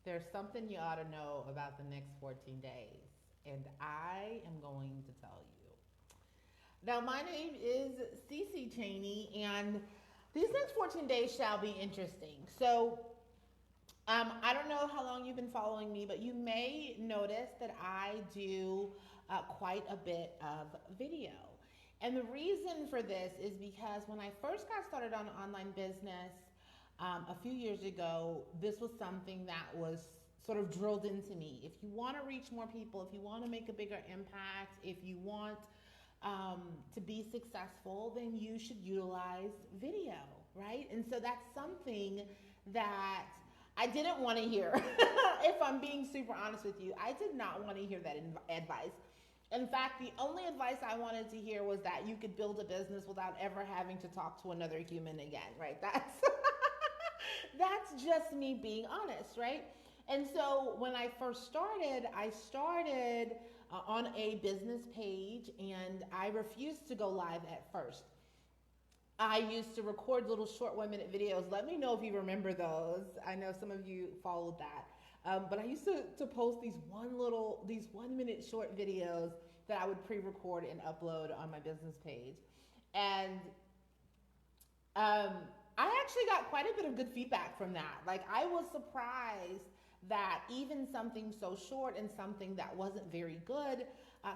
there's something you ought to know about the next 14 days, and I am going to tell you. Now, my name is Cece Cheney, and these next 14 days shall be interesting. I don't know how long you've been following me, but you may notice that I do quite a bit of video. And the reason for this is because when I first got started on online business a few years ago, this was something that was sort of drilled into me. If you want to reach more people, if you want to make a bigger impact, if you want to be successful, then you should utilize video, right? And so that's something that I didn't want to hear. If I'm being super honest with you, I did not want to hear that advice. In fact, the only advice I wanted to hear was that you could build a business without ever having to talk to another human again, right? That's just me being honest, right? And so when I started on a business page, and I refused to go live at first. I used to record little short 1 minute videos. Let me know if you remember those. I know some of you followed that. But I used to post these 1 minute short videos that I would pre-record and upload on my business page. And I actually got quite a bit of good feedback from that. Like, I was surprised that even something so short and something that wasn't very good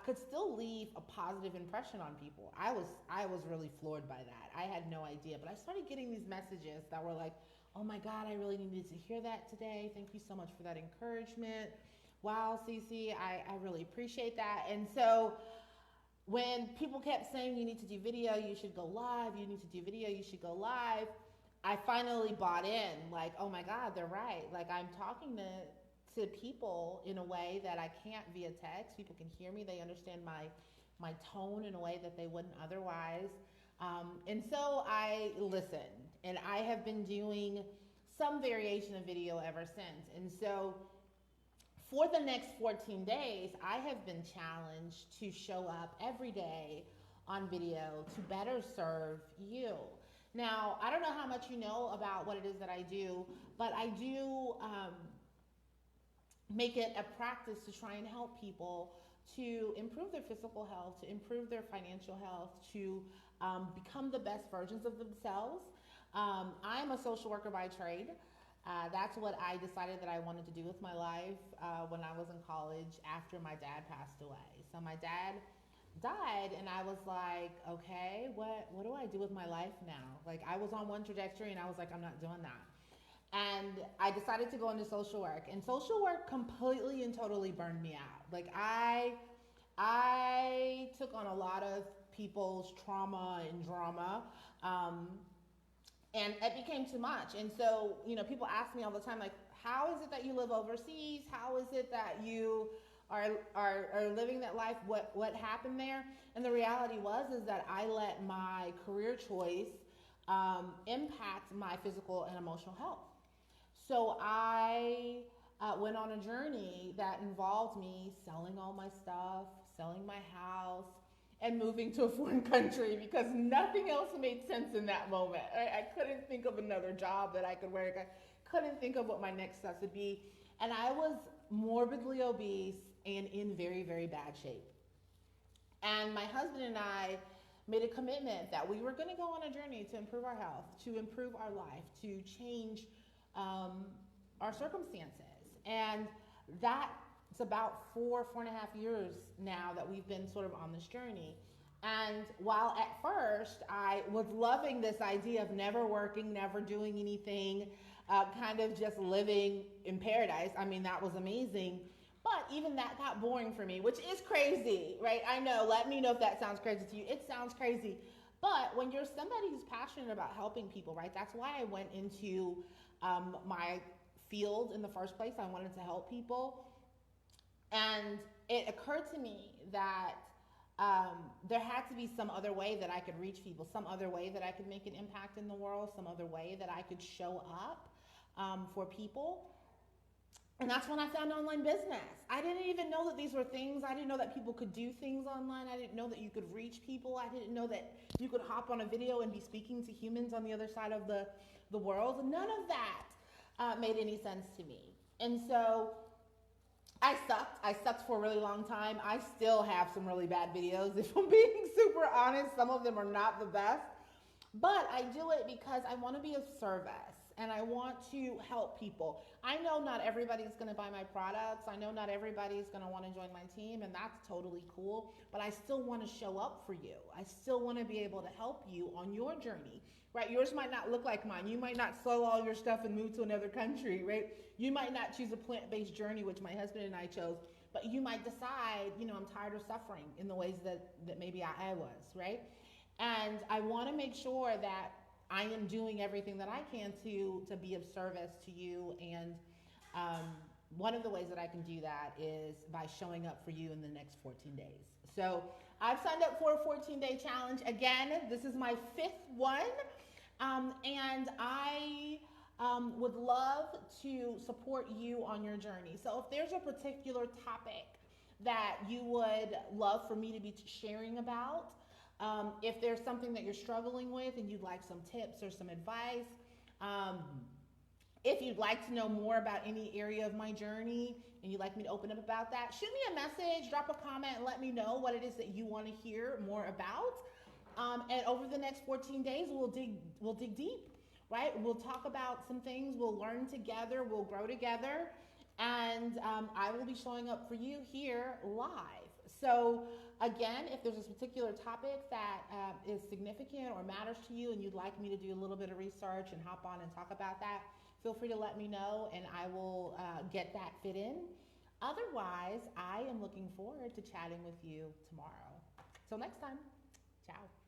could still leave a positive impression on people. I was really floored by that. I had no idea, but I started getting these messages that were like, "Oh my God, I really needed to hear that today. Thank you so much for that encouragement. Wow, Cece, I really appreciate that." And so when people kept saying you need to do video, you should go live, you need to do video, you should go live, I finally bought in, like, oh my God, they're right. Like, I'm talking to people in a way that I can't via text. People can hear me. They understand my tone in a way that they wouldn't otherwise. And so I listened, and I have been doing some variation of video ever since. And so for the next 14 days, I have been challenged to show up every day on video to better serve you. Now, I don't know how much you know about what it is that I do, but I do make it a practice to try and help people to improve their physical health, to improve their financial health, to become the best versions of themselves. I'm a social worker by trade. That's what I decided that I wanted to do with my life when I was in college after my dad passed away. So my dad died, and I was like, okay, what do I do with my life now? Like, I was on one trajectory, and I was like, I'm not doing that. And I decided to go into social work, and social work completely and totally burned me out. Like, I took on a lot of people's trauma and drama, and it became too much. And so, people ask me all the time, like, how is it that you live overseas? How is it that you are living that life? What happened there? And the reality is that I let my career choice impact my physical and emotional health. So I went on a journey that involved me selling all my stuff, selling my house, and moving to a foreign country because nothing else made sense in that moment. I couldn't think of another job that I could work. I couldn't think of what my next steps would be. And I was morbidly obese and in very, very bad shape. And my husband and I made a commitment that we were going to go on a journey to improve our health, to improve our life, to change our circumstances. And that's about 4.5 years now that we've been sort of on this journey. And while at first I was loving this idea of never working, never doing anything, kind of just living in paradise, I mean, that was amazing. But even that got boring for me, which is crazy, right? I know, let me know if that sounds crazy to you. It sounds crazy. But when you're somebody who's passionate about helping people, right? That's why I went into my field in the first place. I wanted to help people. And it occurred to me that there had to be some other way that I could reach people, some other way that I could make an impact in the world, some other way that I could show up for people. And that's when I found online business. I didn't even know that these were things. I didn't know that people could do things online. I didn't know that you could reach people. I didn't know that you could hop on a video and be speaking to humans on the other side of the world. None of that made any sense to me. And so I sucked. I sucked for a really long time. I still have some really bad videos, if I'm being super honest. Some of them are not the best. But I do it because I want to be of service and I want to help people. I know not everybody's going to buy my products. I know not everybody's going to want to join my team, and that's totally cool. But I still want to show up for you. I still want to be able to help you on your journey, right? Yours might not look like mine. You might not sell all your stuff and move to another country, right? You might not choose a plant-based journey, which my husband and I chose, but you might decide, I'm tired of suffering in the ways that maybe I was, right? And I want to make sure that I am doing everything that I can to be of service to you. And one of the ways that I can do that is by showing up for you in the next 14 days. So I've signed up for a 14-day challenge. Again, this is my 5th one. And I would love to support you on your journey. So if there's a particular topic that you would love for me to be sharing about, if there's something that you're struggling with and you'd like some tips or some advice, if you'd like to know more about any area of my journey and you'd like me to open up about that, shoot me a message, drop a comment, and let me know what it is that you want to hear more about. And over the next 14 days, we'll dig deep, right? We'll talk about some things, we'll learn together, we'll grow together, and I will be showing up for you here live. So again, if there's a particular topic that is significant or matters to you and you'd like me to do a little bit of research and hop on and talk about that, feel free to let me know and I will get that fit in. Otherwise, I am looking forward to chatting with you tomorrow. Till next time, ciao.